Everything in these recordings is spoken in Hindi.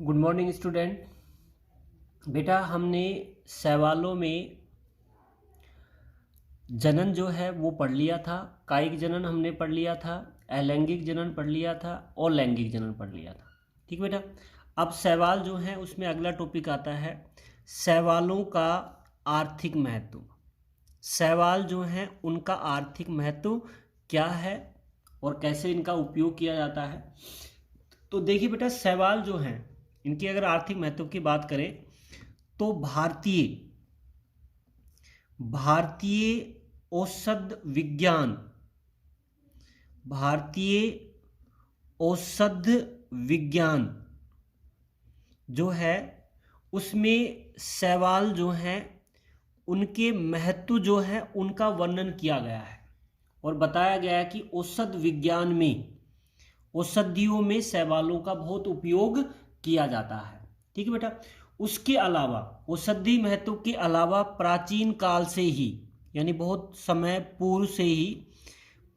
Good morning student. बेटा हमने सवालों में जनन जो है वो पढ़ लिया था। कायिक जनन हमने पढ़ लिया था, अलैंगिक जनन पढ़ लिया था और लैंगिक जनन पढ़ लिया था। ठीक बेटा। अब सवाल जो है उसमें अगला टॉपिक आता है सवालों का आर्थिक महत्व। सवाल जो हैं उनका आर्थिक महत्व क्या है और कैसे इनका उपयोग किया जाता है। तो देखिए बेटा, सवाल जो हैं इनकी अगर आर्थिक महत्व की बात करें तो भारतीय औषध विज्ञान जो है उसमें सवाल जो हैं उनके महत्व जो है उनका वर्णन किया गया है और बताया गया है कि औषध विज्ञान में औषधियों में सवालों का बहुत उपयोग किया जाता है। ठीक है बेटा। उसके अलावा औषधि महत्व के अलावा प्राचीन काल से ही, यानी बहुत समय पूर्व से ही,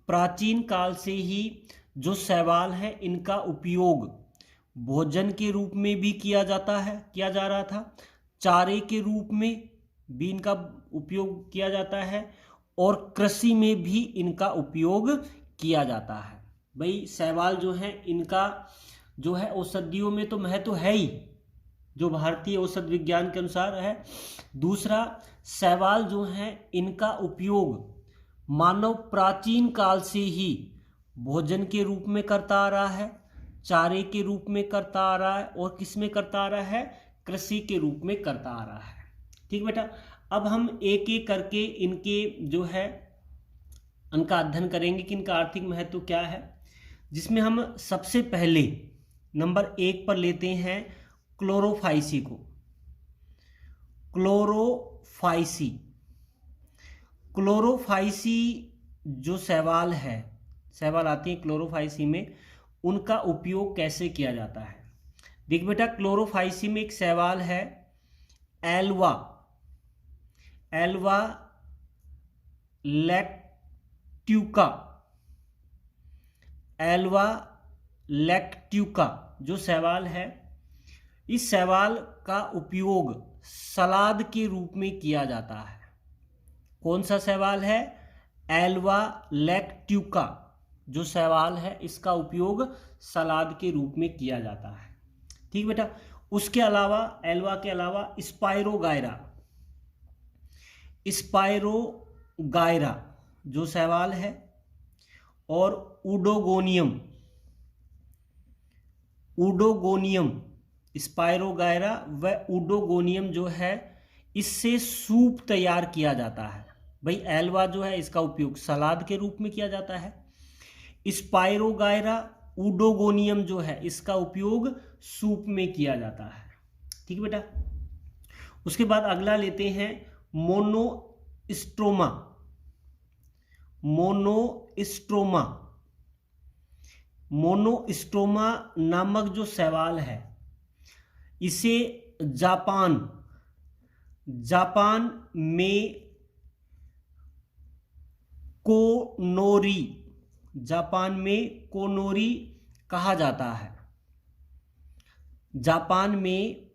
प्राचीन काल से ही जो सवाल है इनका उपयोग भोजन के रूप में भी किया जा रहा था, चारे के रूप में भी इनका उपयोग किया जाता है और कृषि में भी इनका उपयोग किया जाता है। भाई सवाल जो है इनका जो है औषधियों में तो महत्व है ही, जो भारतीय औषध विज्ञान के अनुसार है। दूसरा, सवाल जो है इनका उपयोग मानव प्राचीन काल से ही भोजन के रूप में करता आ रहा है, चारे के रूप में करता आ रहा है और किस में करता आ रहा है, कृषि के रूप में करता आ रहा है। ठीक बेटा। अब हम एक एक करके इनके जो है इनका अध्ययन करेंगे कि इनका आर्थिक महत्व क्या है, जिसमें हम सबसे पहले नंबर 1 पर लेते हैं क्लोरोफाइसी को। क्लोरोफाइसी जो सवाल आती है क्लोरोफाइसी में, उनका उपयोग कैसे किया जाता है। देख बेटा, क्लोरोफाइसी में एक सवाल है एल्वा लैक्ट्यूका जो सवाल है, इस सवाल का उपयोग सलाद के रूप में किया जाता है। कौन सा सवाल है? एल्वा लैक्ट्यूका जो सवाल है इसका उपयोग सलाद के रूप में किया जाता है। ठीक बेटा। उसके अलावा एल्वा के अलावा स्पाइरोगायरा जो सवाल है और उडोगोनियम स्पाइरोगायरा व उडोगोनियम जो है इससे सूप तैयार किया जाता है। भाई एल्वा जो है इसका उपयोग सलाद के रूप में किया जाता है, स्पाइरोगायरा उडोगोनियम जो है इसका उपयोग सूप में किया जाता है। ठीक है बेटा। उसके बाद अगला लेते हैं मोनोस्ट्रोमा नामक जो सवाल है, इसे जापान में कोनोरी कहा जाता है। जापान में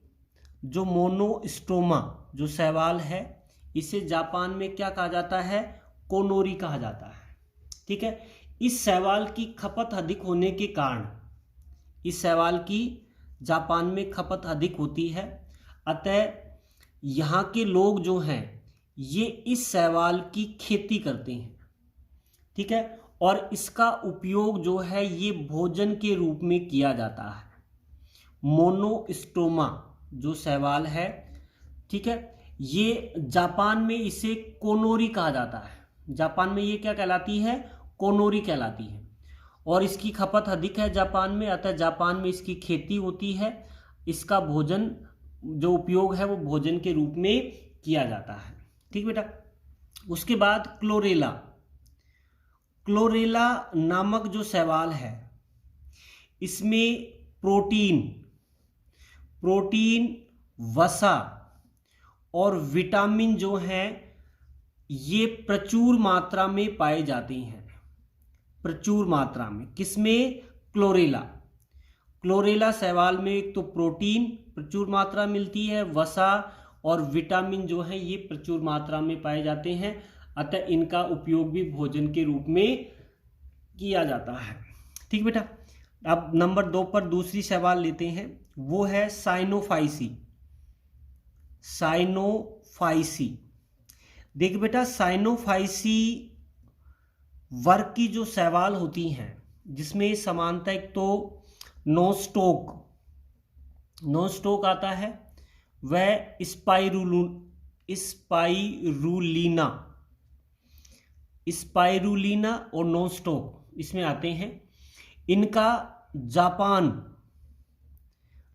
जो मोनोस्ट्रोमा जो सवाल है इसे जापान में क्या कहा जाता है? कोनोरी कहा जाता है। ठीक है। इस सवाल की खपत अधिक होने के कारण इस सवाल की जापान में खपत अधिक होती है, अतः यहाँ के लोग जो हैं ये इस सवाल की खेती करते हैं। ठीक है। और इसका उपयोग जो है ये भोजन के रूप में किया जाता है। मोनोस्ट्रोमा जो सवाल है, ठीक है, ये जापान में इसे कोनोरी कहा जाता है। जापान में ये क्या कहलाती है? कोनोरी कहलाती है और इसकी खपत अधिक है जापान में, अतः जापान में इसकी खेती होती है। इसका भोजन जो उपयोग है वो भोजन के रूप में किया जाता है। ठीक बेटा। उसके बाद क्लोरेला नामक जो सवाल है, इसमें प्रोटीन वसा और विटामिन जो हैं ये प्रचुर मात्रा में पाए जाते हैं। प्रचुर मात्रा में किसमें? क्लोरेला। क्लोरेला शैवाल में एक तो प्रोटीन प्रचुर मात्रा मिलती है, वसा और विटामिन जो है ये प्रचुर मात्रा में पाए जाते हैं, अतः इनका उपयोग भी भोजन के रूप में किया जाता है। ठीक बेटा। अब नंबर 2 पर दूसरी शैवाल लेते हैं, वो है साइनोफाइसी। साइनोफाइसी, देख बेटा, साइनोफाइसी वर्ग की जो शैवाल होती हैं, जिसमें समानता एक तो नोस्टोक आता है, वह स्पाइरुलिना और नोस्टोक इसमें आते हैं। इनका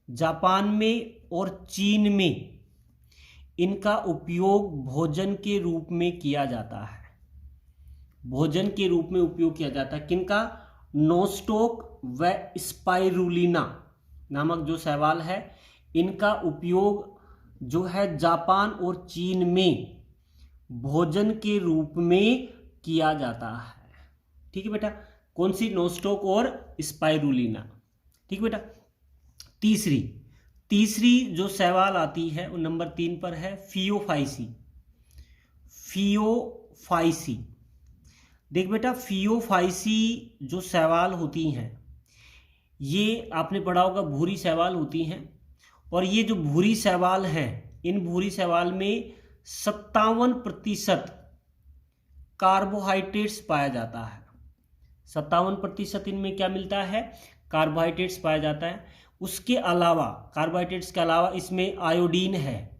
जापान में और चीन में इनका उपयोग भोजन के रूप में किया जाता है। भोजन के रूप में उपयोग किया जाता है किनका? नोस्टोक व स्पाइरुलिना नामक जो शैवाल है, इनका उपयोग जो है जापान और चीन में भोजन के रूप में किया जाता है। ठीक है बेटा, कौन सी? नोस्टोक और स्पाइरुलिना। ठीक बेटा। तीसरी जो शैवाल आती है वो नंबर 3 पर है फियोफाइसी। देख बेटा, फियोफाइसी जो शैवाल होती हैं, ये आपने पढ़ा होगा भूरी शैवाल होती हैं, और ये जो भूरी शैवाल हैं, इन भूरी शैवाल में 57% कार्बोहाइड्रेट्स पाया जाता है। 57% इनमें क्या मिलता है? कार्बोहाइड्रेट्स पाया जाता है। उसके अलावा, कार्बोहाइड्रेट्स के अलावा इसमें आयोडीन है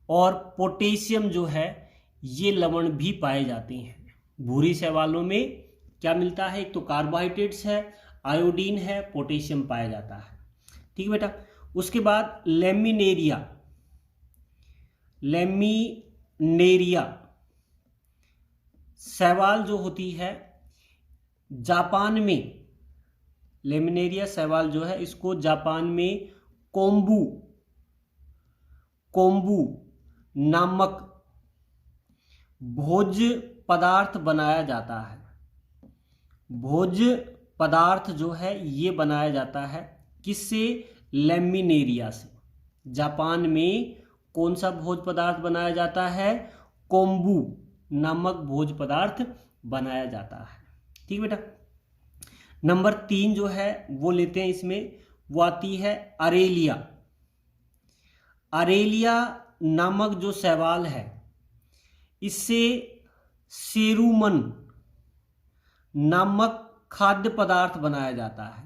और पोटेशियम जो है ये लवण भी पाए जाते हैं। भूरी शैवालों में क्या मिलता है? एक तो कार्बोहाइड्रेट्स है, आयोडीन है, पोटेशियम पाया जाता है। ठीक है बेटा। उसके बाद लेमिनेरिया शैवाल जो होती है जापान में, लेमिनेरिया शैवाल जो है इसको जापान में कोम्बू नामक भोज पदार्थ बनाया जाता है। भोज पदार्थ जो है ये बनाया जाता है किससे? लेमिनेरिया से। जापान में कौन सा भोज पदार्थ बनाया जाता है? कोम्बू नामक भोज पदार्थ बनाया जाता है। ठीक बेटा। नंबर 3 जो है वो लेते हैं, इसमें वो आती है अरेलिया नामक जो शैवाल है, इससे सेरुमन नामक खाद्य पदार्थ बनाया जाता है।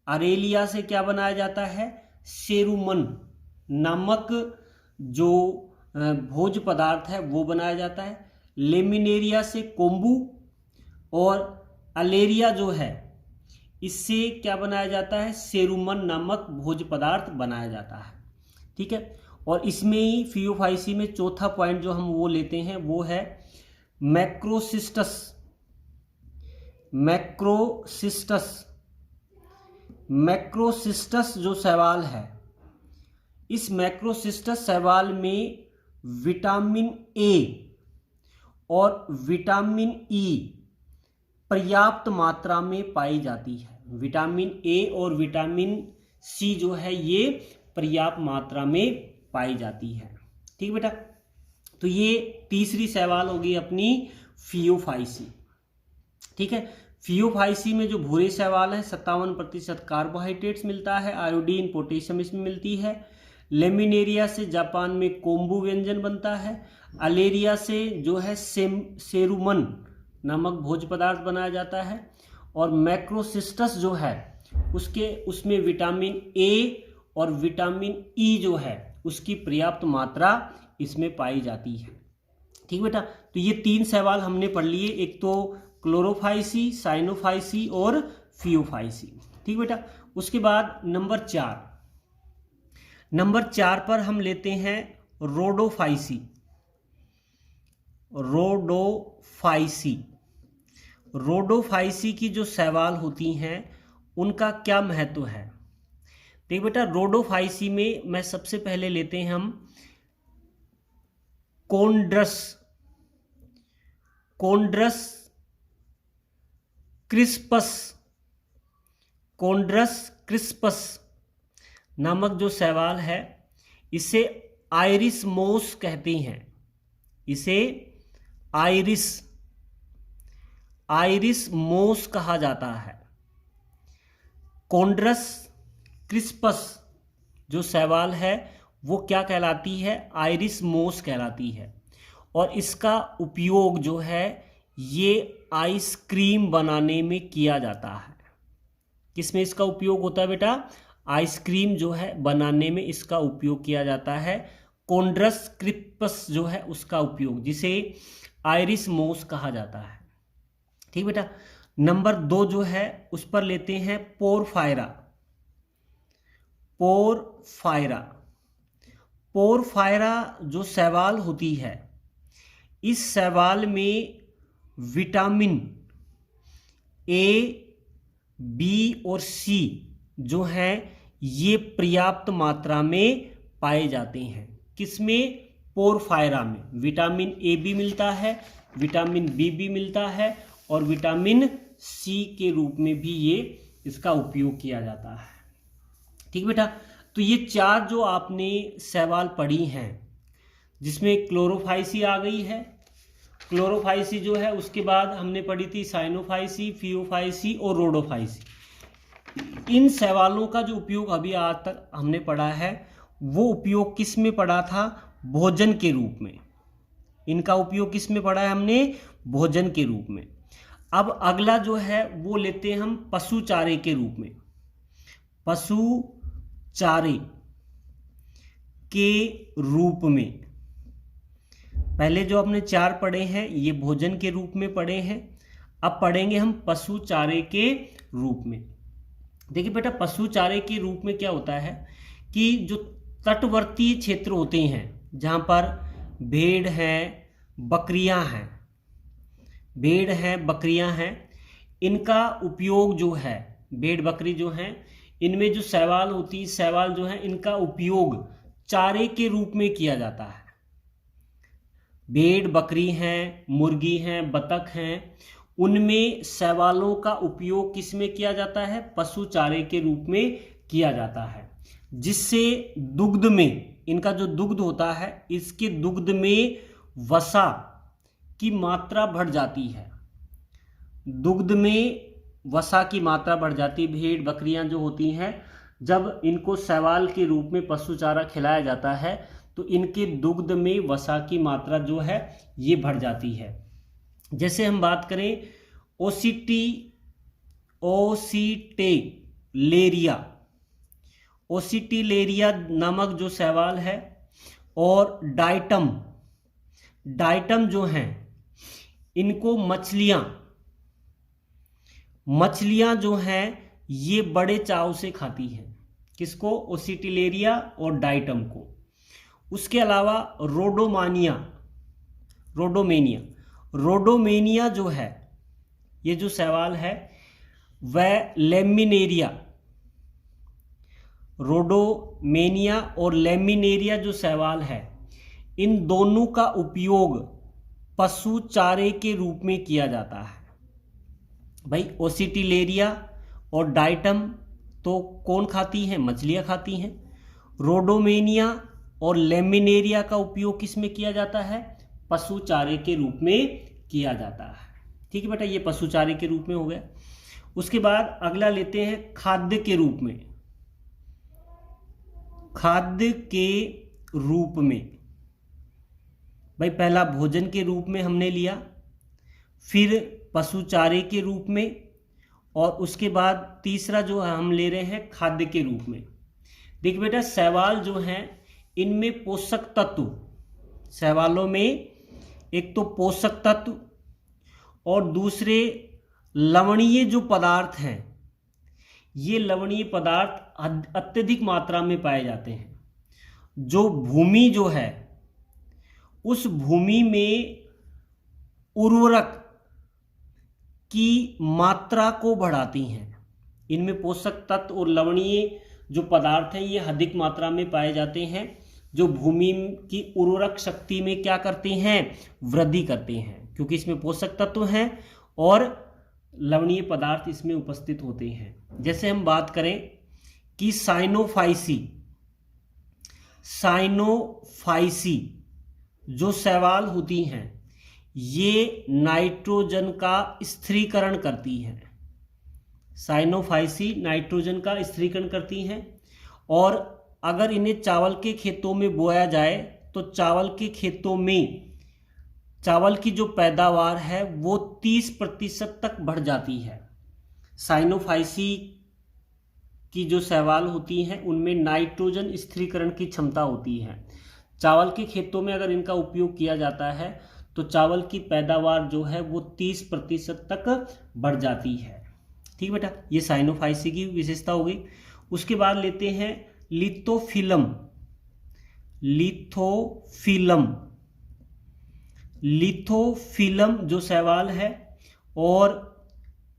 अरेलिया से क्या बनाया जाता है? सेरुमन नामक जो भोज पदार्थ है वो बनाया जाता है। लेमिनेरिया से कोम्बू, और अलेरिया जो है इससे क्या बनाया जाता है? सेरुमन नामक भोज पदार्थ बनाया जाता है। ठीक है। और इसमें ही फियोफाइसी में चौथा पॉइंट जो हम वो लेते हैं वो है मैक्रोसिस्टस जो शैवाल है, इस मैक्रोसिस्टस शैवाल में विटामिन ए और विटामिन ई पर्याप्त मात्रा में पाई जाती है। विटामिन ए और विटामिन सी जो है ये पर्याप्त मात्रा में पाई जाती है। ठीक बेटा। तो ये तीसरी शैवाल होगी अपनी फियोफाइसी। ठीक है। फियोफाइसी में जो भूरे शैवाल है 57% कार्बोहाइड्रेट्स मिलता है, आयोडीन पोटेशियम इसमें मिलती है। लेमिनेरिया से जापान में कोम्बू व्यंजन बनता है। अलेरिया से जो है सेरुमन नामक भोज पदार्थ बनाया जाता है। और मैक्रोसिस्टस जो है उसमें विटामिन ए और विटामिन ई जो है उसकी पर्याप्त मात्रा इसमें पाई जाती है। ठीक बेटा। तो ये 3 शैवाल हमने पढ़ लिए, एक तो क्लोरोफाइसी, साइनोफाइसी और फियोफाइसी। ठीक बेटा। उसके बाद नंबर 4 पर हम लेते हैं रोडोफाइसी की जो शैवाल होती हैं उनका क्या महत्व है? देखिए बेटा, रोडोफाइसी में मैं सबसे पहले लेते हैं हम कोन्ड्रस क्रिस्पस नामक जो शैवाल है इसे आयरिस मोस कहते हैं। इसे आयरिस मोस कहा जाता है। कोन्ड्रस क्रिस्पस जो शैवाल है वो क्या कहलाती है? आयरिस मोस कहलाती है। और इसका उपयोग जो है ये आइसक्रीम बनाने में किया जाता है। किसमें इसका उपयोग होता है बेटा? आइसक्रीम जो है बनाने में इसका उपयोग किया जाता है। कोन्ड्रस क्रिस्पस जो है उसका उपयोग, जिसे आयरिस मोस कहा जाता है। ठीक बेटा। नंबर 2 जो है उस पर लेते हैं पोरफायरा। पोरफायरा जो शैवाल होती है, इस शैवाल में विटामिन ए, बी और सी जो है ये पर्याप्त मात्रा में पाए जाते हैं। किसमें? पोरफायरा में। विटामिन ए भी मिलता है, विटामिन बी भी मिलता है और विटामिन सी के रूप में भी ये इसका उपयोग किया जाता है। ठीक बेटा। तो ये 4 जो आपने शैवाल पढ़ी हैं, जिसमें क्लोरोफाइसी आ गई है, क्लोरोफाइसी जो है उसके बाद हमने पढ़ी थी साइनोफाइसी, फियोफाइसी और रोडोफाइसी। इन शैवालों का जो उपयोग अभी आज तक हमने पढ़ा है वो उपयोग किस में पढ़ा था? भोजन के रूप में। इनका उपयोग किस में पढ़ा है हमने? भोजन के रूप में। अब अगला जो है वो लेते हैं हम पशु चारे के रूप में। पशु चारे के रूप में पहले जो हमने 4 पढ़े हैं ये भोजन के रूप में पढ़े हैं। अब पढ़ेंगे हम पशु चारे के रूप में। देखिए बेटा, पशु चारे के रूप में क्या होता है कि जो तटवर्ती क्षेत्र होते हैं जहाँ पर भेड़ हैं, बकरियाँ हैं, इनका उपयोग जो है, भेड़ बकरी जो हैं इनमें जो शैवाल होती है, शैवाल जो है इनका उपयोग चारे के रूप में किया जाता है। भेड़ बकरी हैं, मुर्गी हैं, बतख हैं, उनमें शैवालों का उपयोग किस में किया जाता है? पशु चारे के रूप में किया जाता है, जिससे दुग्ध में, इनका जो दुग्ध होता है इसके दुग्ध में वसा की मात्रा बढ़ जाती है। दुग्ध में वसा की मात्रा बढ़ जाती है। भेड़ बकरियां जो होती हैं, जब इनको शैवाल के रूप में पशु चारा खिलाया जाता है तो इनके दुग्ध में वसा की मात्रा जो है ये बढ़ जाती है। जैसे हम बात करें ओसिटिलेरिया नामक जो शैवाल है, और डाइटम जो हैं, इनको मछलियां जो हैं ये बड़े चाव से खाती हैं। किसको? ओसिटिलेरिया और डाइटम को। उसके अलावा रोडोमेनिया जो है, ये जो शैवाल है वह रोडोमेनिया और लेमिनेरिया जो शैवाल है, इन दोनों का उपयोग पशु चारे के रूप में किया जाता है। भाई ओसिटिलेरिया और डाइटम तो कौन खाती हैं? मछलियां खाती हैं। रोडोमेनिया और लेमिनेरिया का उपयोग किस में किया जाता है? पशु चारे के रूप में किया जाता है। ठीक है बेटा, ये पशु चारे के रूप में हो गया। उसके बाद अगला लेते हैं खाद्य के रूप में। खाद्य के रूप में भाई पहला भोजन के रूप में हमने लिया, फिर पशु चारे के रूप में, और उसके बाद तीसरा जो हम ले रहे हैं खाद्य के रूप में। देखिए बेटा, शैवाल जो हैं इनमें पोषक तत्व, शैवालों में एक तो पोषक तत्व और दूसरे लवणीय जो पदार्थ हैं, ये लवणीय पदार्थ अत्यधिक मात्रा में पाए जाते हैं। जो भूमि जो है उस भूमि में उर्वरक की मात्रा को बढ़ाती हैं। इनमें पोषक तत्व और लवणीय जो पदार्थ हैं ये अधिक मात्रा में पाए जाते हैं, जो भूमि की उर्वरक शक्ति में क्या करते हैं? वृद्धि करते हैं, क्योंकि इसमें पोषक तत्व हैं और लवणीय पदार्थ इसमें उपस्थित होते हैं। जैसे हम बात करें कि साइनोफाइसी जो शैवाल होती हैं ये नाइट्रोजन का स्थिरीकरण करती हैं। साइनोफाइसी नाइट्रोजन का स्थिरीकरण करती हैं, और अगर इन्हें चावल के खेतों में बोया जाए तो चावल के खेतों में चावल की जो पैदावार है वो 30% तक बढ़ जाती है। साइनोफाइसी की जो शैवाल होती हैं उनमें नाइट्रोजन स्थिरीकरण की क्षमता होती है। चावल के खेतों में अगर इनका उपयोग किया जाता है तो चावल की पैदावार जो है वो 30% तक बढ़ जाती है। ठीक बेटा, ये साइनोफाइसी की विशेषता हो गई। उसके बाद लेते हैं लिथोफिलम जो शैवाल है, और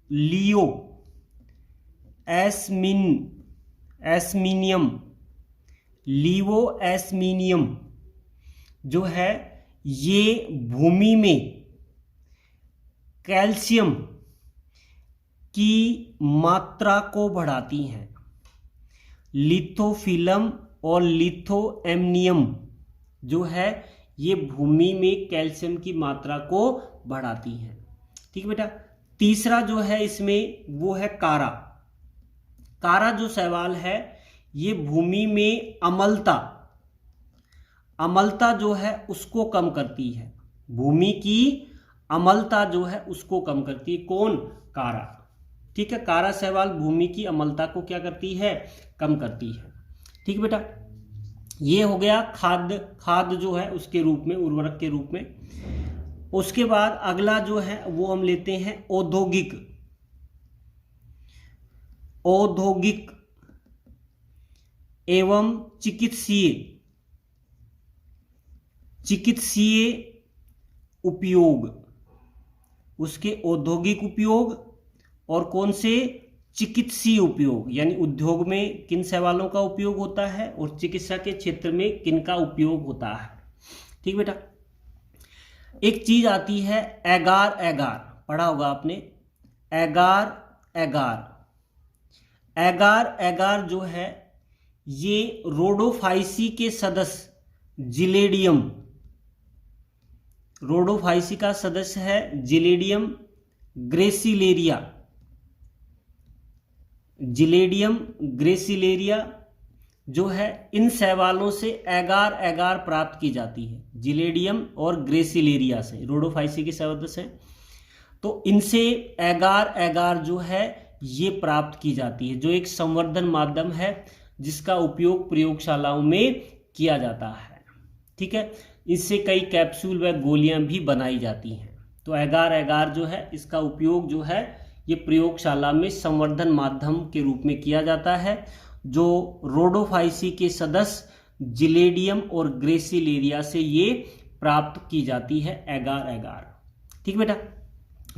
लिवोएस्मिनियम जो है ये भूमि में कैल्शियम की मात्रा को बढ़ाती हैं। लिथोफिलम और लिथोएमनियम जो है ये भूमि में कैल्शियम की मात्रा को बढ़ाती हैं। ठीक है बेटा। तीसरा जो है इसमें वो है कारा जो शैवाल है ये भूमि में अम्लता जो है उसको कम करती है। भूमि की अम्लता जो है उसको कम करती है। कौन? कारा। ठीक है, कारा शैवाल भूमि की अम्लता को क्या करती है? कम करती है। ठीक बेटा, ये हो गया खाद जो है उसके रूप में, उर्वरक के रूप में। उसके बाद अगला जो है वो हम लेते हैं औद्योगिक एवं चिकित्सीय उपयोग। उसके औद्योगिक उपयोग और कौन से? चिकित्सीय उपयोग, यानी उद्योग में किन शैवालों का उपयोग होता है और चिकित्सा के क्षेत्र में किन का उपयोग होता है। ठीक बेटा। एक चीज आती है एगार, पढ़ा होगा आपने। एगार जो है ये रोडोफाइसी के सदस्य रोडोफाइसी का सदस्य है जिलेडियम ग्रेसिलेरिया जो है। इन शैवालों से एगार प्राप्त की जाती है, जिलेडियम और ग्रेसिलेरिया से, रोडोफाइसी के सदस्य हैं। तो इनसे एगार जो है ये प्राप्त की जाती है, जो एक संवर्धन माध्यम है जिसका उपयोग प्रयोगशालाओं में किया जाता है। ठीक है, इससे कई कैप्सूल व गोलियां भी बनाई जाती हैं। तो एगार जो है इसका उपयोग जो है ये प्रयोगशाला में संवर्धन माध्यम के रूप में किया जाता है, जो रोडोफाइसी के सदस्य जिलेडियम और ग्रेसिलेरिया से ये प्राप्त की जाती है एगार। ठीक बेटा।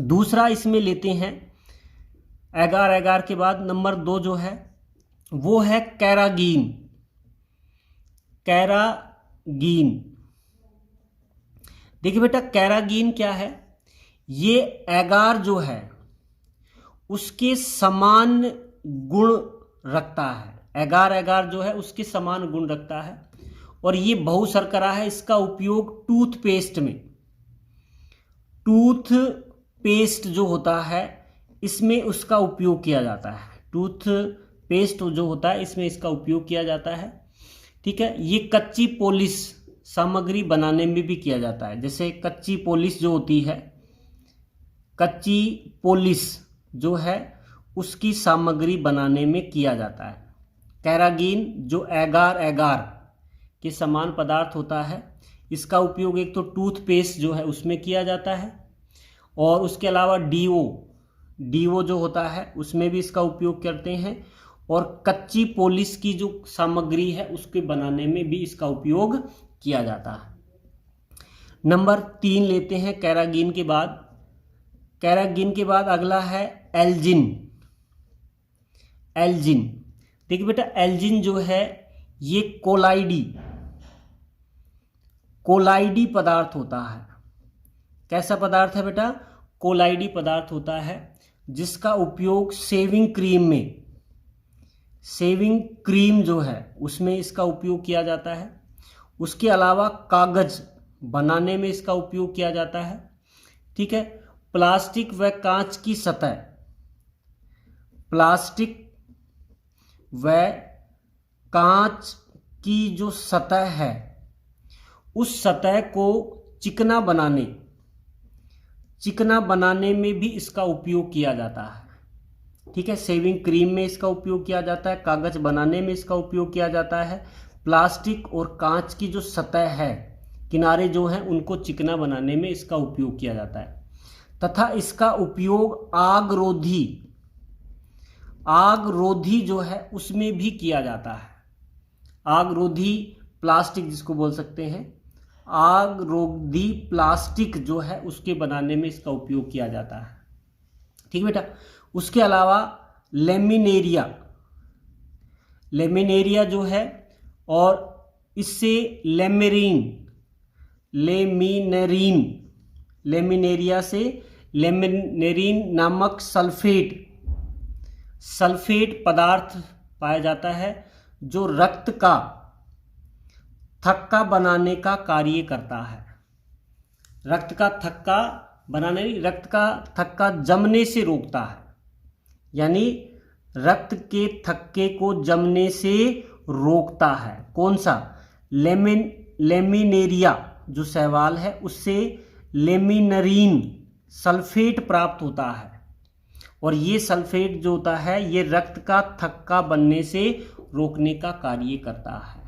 दूसरा इसमें लेते हैं एगार के बाद नंबर 2 जो है वो है कैरागीन। देखिए बेटा, कैरागीन क्या है? ये एगार जो है उसके समान गुण रखता है। एगार जो है उसके समान गुण रखता है, और ये बहुशर्करा है। इसका उपयोग टूथपेस्ट जो होता है इसमें उसका उपयोग किया जाता है। टूथपेस्ट जो होता है इसमें इसका उपयोग किया जाता है। ठीक है, ये कच्ची पॉलिश सामग्री बनाने में भी किया जाता है। जैसे कच्ची पॉलिश जो होती है, कच्ची पॉलिश जो है उसकी सामग्री बनाने में किया जाता है। कैरागीन जो एगार के समान पदार्थ होता है, इसका उपयोग एक तो टूथपेस्ट जो है उसमें किया जाता है, और उसके अलावा डीओ जो होता है उसमें भी इसका उपयोग करते हैं, और कच्ची पॉलिश की जो सामग्री है उसके बनाने में भी इसका उपयोग किया जाता है। नंबर 3 लेते हैं कैरागीन के बाद अगला है एल्जिन। देखिए बेटा, एल्जिन जो है ये कोलाइडी पदार्थ होता है। कैसा पदार्थ है बेटा? कोलाइडी पदार्थ होता है, जिसका उपयोग शेविंग सेविंग क्रीम जो है उसमें इसका उपयोग किया जाता है। उसके अलावा कागज बनाने में इसका उपयोग किया जाता है। ठीक है, प्लास्टिक व कांच की सतह, प्लास्टिक व कांच की जो सतह है उस सतह को चिकना बनाने में भी इसका उपयोग किया जाता है। ठीक है, सेविंग क्रीम में इसका उपयोग किया जाता है, कागज बनाने में इसका उपयोग किया जाता है, प्लास्टिक और कांच की जो सतह है, किनारे जो हैं, उनको चिकना बनाने में इसका उपयोग किया जाता है। तथा इसका उपयोग आग रोधी जो है उसमें भी किया जाता है। आग रोधी प्लास्टिक जिसको बोल सकते हैं, आग रोधी प्लास्टिक जो है उसके बनाने में इसका उपयोग किया जाता है। ठीक बेटा, उसके अलावा लेमिनेरिया जो है, और इससे लेमिनेरिया से लेमिनेरिन नामक सल्फेट पदार्थ पाया जाता है जो रक्त का थक्का बनाने का कार्य करता है। रक्त का थक्का जमने से रोकता है, यानी रक्त के थक्के को जमने से रोकता है। कौन सा? लेमिनेरिया जो शैवाल है उससे लेमिनरीन सल्फेट प्राप्त होता है, और ये सल्फेट जो होता है ये रक्त का थक्का बनने से रोकने का कार्य करता है।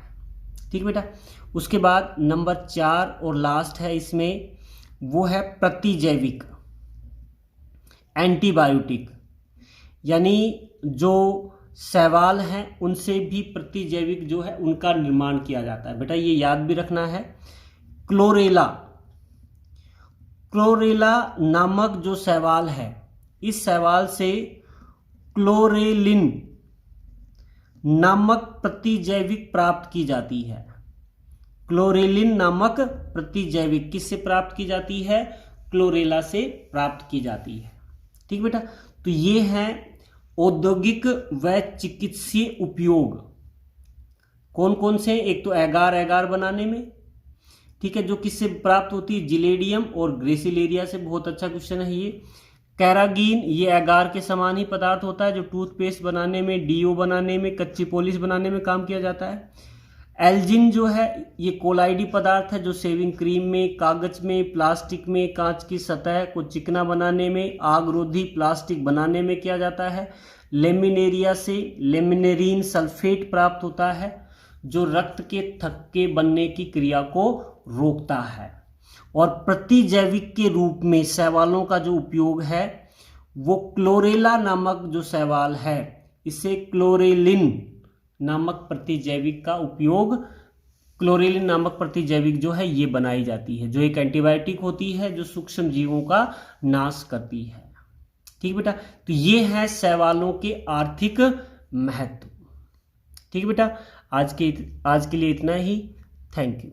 ठीक बेटा, उसके बाद नंबर 4 और लास्ट है इसमें, वो है प्रतिजैविक, एंटीबायोटिक, यानी जो शैवाल हैं उनसे भी प्रतिजैविक जो है उनका निर्माण किया जाता है। बेटा ये याद भी रखना है। क्लोरेला नामक जो शैवाल है, इस शैवाल से क्लोरेलिन नामक प्रतिजैविक प्राप्त की जाती है। क्लोरेलिन नामक प्रतिजैविक किससे प्राप्त की जाती है? क्लोरेला से प्राप्त की जाती है। ठीक बेटा, तो ये हैं औद्योगिक व चिकित्सीय उपयोग। कौन कौन से? एक तो एगार बनाने में, ठीक है, जो किससे प्राप्त होती है? जिलेडियम और ग्रेसिलेरिया से। बहुत अच्छा क्वेश्चन है ये। कैरागीन, ये एगार के समान ही पदार्थ होता है जो टूथपेस्ट बनाने में, डीओ बनाने में, कच्ची पॉलिश बनाने में काम किया जाता है। एल्जिन जो है ये कोलाइडी पदार्थ है जो सेविंग क्रीम में, कागज में, प्लास्टिक में, कांच की सतह को चिकना बनाने में, आग रोधी प्लास्टिक बनाने में किया जाता है। लेमिनेरिया से लेमिनेरिन सल्फेट प्राप्त होता है जो रक्त के थक्के बनने की क्रिया को रोकता है। और प्रतिजैविक के रूप में शैवालों का जो उपयोग है वो क्लोरेला नामक जो शैवाल है, इससे क्लोरेलिन नामक प्रतिजैविक का उपयोग, क्लोरेलिन नामक प्रतिजैविक जो है ये बनाई जाती है, जो एक एंटीबायोटिक होती है जो सूक्ष्म जीवों का नाश करती है। ठीक बेटा, तो ये है शैवालों के आर्थिक महत्व। ठीक बेटा, आज के लिए इतना ही। Thank you.